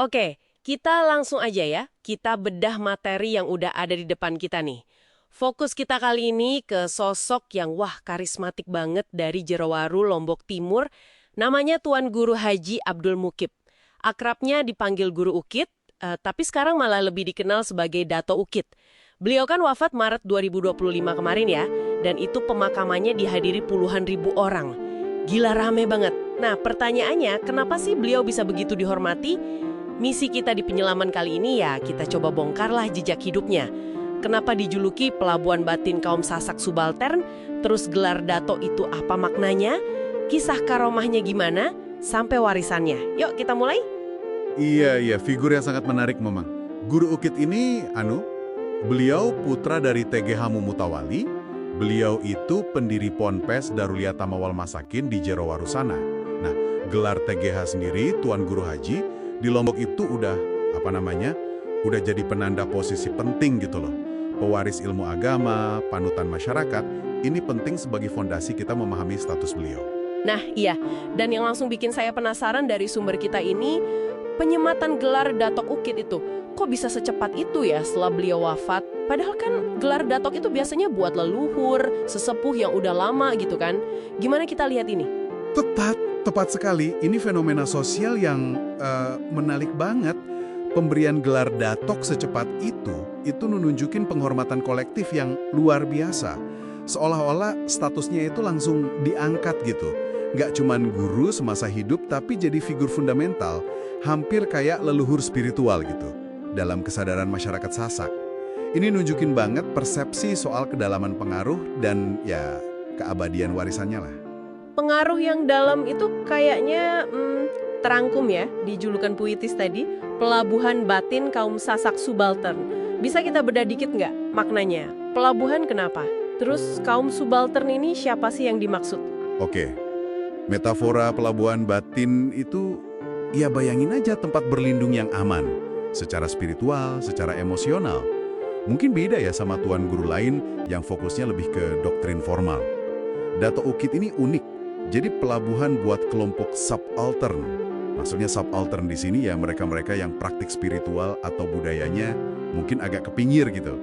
Oke, kita langsung aja ya. Kita bedah materi yang udah ada di depan kita nih. Fokus kita kali ini ke sosok yang karismatik banget dari Jerowaru, Lombok Timur. Namanya Tuan Guru Haji Abdul Mukib. Akrabnya dipanggil Guru Ukit, tapi sekarang malah lebih dikenal sebagai Dato Ukit. Beliau kan wafat Maret 2025 kemarin ya, dan itu pemakamannya dihadiri puluhan ribu orang. Gila rame banget. Nah, pertanyaannya, kenapa sih beliau bisa begitu dihormati? Misi kita di penyelaman kali ini ya, kita coba bongkarlah jejak hidupnya. Kenapa dijuluki pelabuhan batin kaum Sasak Subaltern, terus gelar Dato itu apa maknanya, kisah karomahnya gimana, sampai warisannya. Yuk kita mulai. Iya, figur yang sangat menarik memang. Guru Ukit ini, beliau putra dari TGH Mutawali. Beliau itu pendiri Ponpes Darulia Tamawal Masakin di Jerowaru sana. Nah, gelar TGH sendiri, Tuan Guru Haji, di Lombok itu udah jadi penanda posisi penting gitu loh. Pewaris ilmu agama, panutan masyarakat, ini penting sebagai fondasi kita memahami status beliau. Nah iya, dan yang langsung bikin saya penasaran dari sumber kita ini, penyematan gelar Datok Ukit itu, kok bisa secepat itu ya setelah beliau wafat? Padahal kan gelar Datok itu biasanya buat leluhur, sesepuh yang udah lama gitu kan. Gimana kita lihat ini? Tepat sekali. Ini fenomena sosial yang menarik banget. Pemberian gelar Datok secepat itu nunjukin penghormatan kolektif yang luar biasa. Seolah-olah statusnya itu langsung diangkat gitu. Nggak cuman guru semasa hidup, tapi jadi figur fundamental, hampir kayak leluhur spiritual gitu, dalam kesadaran masyarakat Sasak. Ini nunjukin banget persepsi soal kedalaman pengaruh dan ya keabadian warisannya lah. Pengaruh yang dalam itu kayaknya terangkum ya di julukan puitis tadi, pelabuhan batin kaum Sasak Subaltern. Bisa kita bedah dikit nggak maknanya? Pelabuhan kenapa? Terus kaum Subaltern ini siapa sih yang dimaksud? Oke, metafora pelabuhan batin itu, ya bayangin aja tempat berlindung yang aman, secara spiritual, secara emosional. Mungkin beda ya sama tuan guru lain yang fokusnya lebih ke doktrin formal. Dato Ukit ini unik, jadi pelabuhan buat kelompok subaltern. Maksudnya subaltern di sini ya mereka-mereka yang praktik spiritual atau budayanya mungkin agak kepinggir gitu.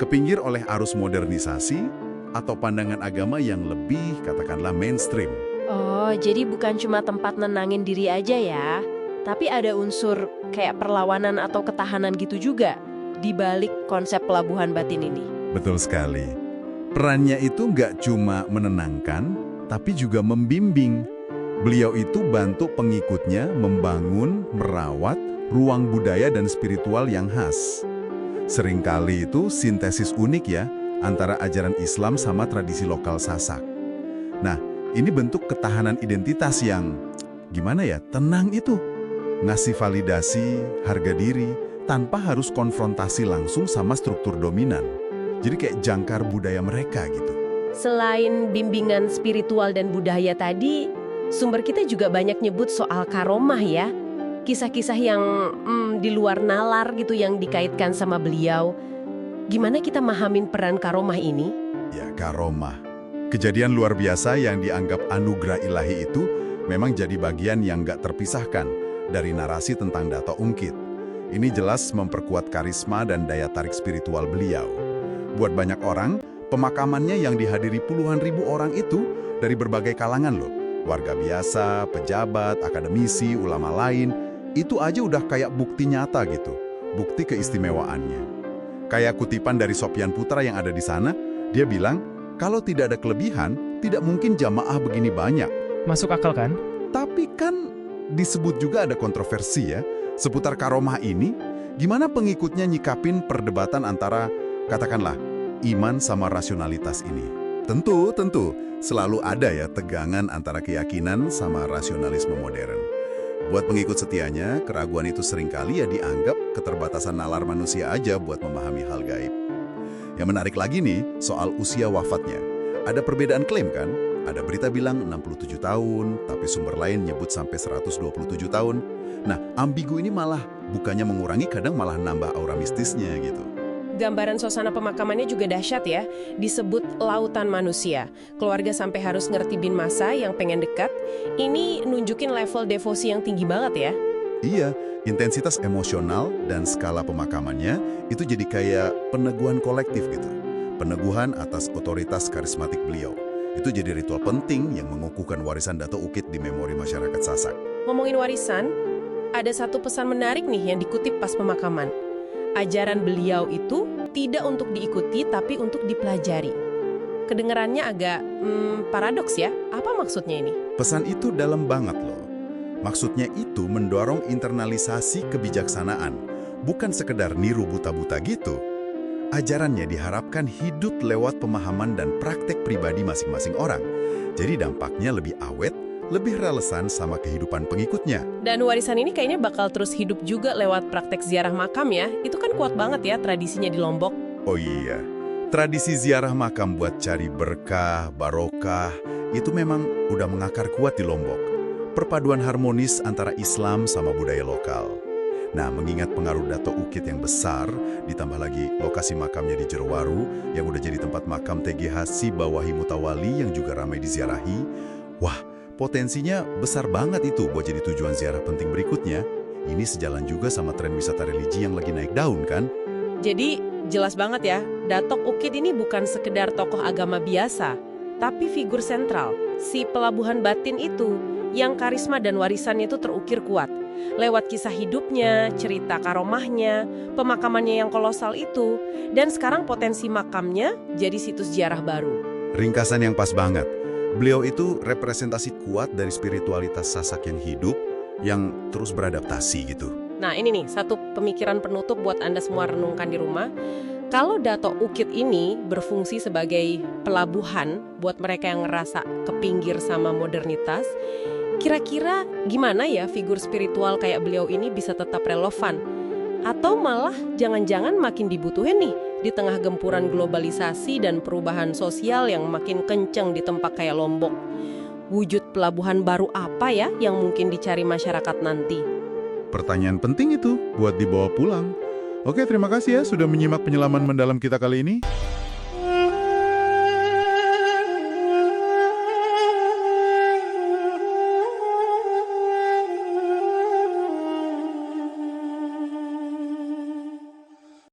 Kepinggir oleh arus modernisasi atau pandangan agama yang lebih katakanlah mainstream. Oh, jadi bukan cuma tempat nenangin diri aja ya, tapi ada unsur kayak perlawanan atau ketahanan gitu juga di balik konsep pelabuhan batin ini. Betul sekali. Perannya itu nggak cuma menenangkan, tapi juga membimbing. Beliau itu bantu pengikutnya membangun, merawat ruang budaya dan spiritual yang khas. Seringkali itu sintesis unik ya, antara ajaran Islam sama tradisi lokal Sasak. Nah, ini bentuk ketahanan identitas yang, gimana ya, tenang itu. Ngasih validasi, harga diri, tanpa harus konfrontasi langsung sama struktur dominan. Jadi kayak jangkar budaya mereka gitu. Selain bimbingan spiritual dan budaya tadi, sumber kita juga banyak nyebut soal karomah ya. Kisah-kisah yang di luar nalar gitu yang dikaitkan sama beliau. Gimana kita mahamin peran karomah ini? Ya, karomah. Kejadian luar biasa yang dianggap anugerah ilahi itu memang jadi bagian yang nggak terpisahkan dari narasi tentang Dato Ukit. Ini jelas memperkuat karisma dan daya tarik spiritual beliau. Buat banyak orang, pemakamannya yang dihadiri puluhan ribu orang itu dari berbagai kalangan loh. Warga biasa, pejabat, akademisi, ulama lain, itu aja udah kayak bukti nyata gitu. Bukti keistimewaannya. Kayak kutipan dari Sopyan Putra yang ada di sana, dia bilang, kalau tidak ada kelebihan, tidak mungkin jamaah begini banyak. Masuk akal kan? Tapi kan disebut juga ada kontroversi ya, seputar karomah ini, gimana pengikutnya nyikapin perdebatan antara, katakanlah, iman sama rasionalitas ini. Tentu, selalu ada ya tegangan antara keyakinan sama rasionalisme modern. Buat pengikut setianya, keraguan itu seringkali ya dianggap keterbatasan nalar manusia aja buat memahami hal gaib. Yang menarik lagi nih, soal usia wafatnya. Ada perbedaan klaim kan? Ada berita bilang 67 tahun, tapi sumber lain nyebut sampai 127 tahun. Nah, ambigu ini malah bukannya mengurangi, kadang malah nambah aura mistisnya gitu. Gambaran suasana pemakamannya juga dahsyat ya, disebut lautan manusia. Keluarga sampai harus ngerti bin masa yang pengen dekat. Ini nunjukin level devosi yang tinggi banget ya. Iya, Intensitas emosional dan skala pemakamannya itu jadi kayak peneguhan kolektif gitu. Peneguhan atas otoritas karismatik beliau. Itu jadi ritual penting yang mengukuhkan warisan Dato' Ukit di memori masyarakat Sasak. Ngomongin warisan, ada satu pesan menarik nih yang dikutip pas pemakaman. Ajaran beliau itu tidak untuk diikuti tapi untuk dipelajari. Kedengarannya agak paradoks ya. Apa maksudnya ini? Pesan itu dalam banget loh. Maksudnya itu mendorong internalisasi kebijaksanaan, bukan sekedar niru buta-buta gitu. Ajarannya diharapkan hidup lewat pemahaman dan praktek pribadi masing-masing orang. Jadi dampaknya lebih awet, lebih relevan sama kehidupan pengikutnya. Dan warisan ini kayaknya bakal terus hidup juga lewat praktek ziarah makam ya. Itu kan kuat banget ya tradisinya di Lombok. Oh iya, tradisi ziarah makam buat cari berkah, barokah, itu memang udah mengakar kuat di Lombok. Perpaduan harmonis antara Islam sama budaya lokal. Nah, mengingat pengaruh Dato' Ukit yang besar, ditambah lagi lokasi makamnya di Jerowaru, yang udah jadi tempat makam TGH Si Bawahi Mutawali yang juga ramai diziarahi, wah, potensinya besar banget itu buat jadi tujuan ziarah penting berikutnya. Ini sejalan juga sama tren wisata religi yang lagi naik daun kan? Jadi jelas banget ya, Dato' Ukit ini bukan sekedar tokoh agama biasa, tapi figur sentral, si pelabuhan batin itu, yang karisma dan warisannya itu terukir kuat. Lewat kisah hidupnya, cerita karomahnya, pemakamannya yang kolosal itu, dan sekarang potensi makamnya jadi situs ziarah baru. Ringkasan yang pas banget. Beliau itu representasi kuat dari spiritualitas Sasak yang hidup, yang terus beradaptasi gitu. Nah ini nih, satu pemikiran penutup buat Anda semua renungkan di rumah. Kalau Dato' Ukit ini berfungsi sebagai pelabuhan buat mereka yang ngerasa kepinggir sama modernitas, kira-kira gimana ya figur spiritual kayak beliau ini bisa tetap relevan? Atau malah jangan-jangan makin dibutuhin nih di tengah gempuran globalisasi dan perubahan sosial yang makin kenceng di tempat kayak Lombok. Wujud pelabuhan baru apa ya yang mungkin dicari masyarakat nanti? Pertanyaan penting itu buat dibawa pulang. Oke, terima kasih ya sudah menyimak penyelaman mendalam kita kali ini.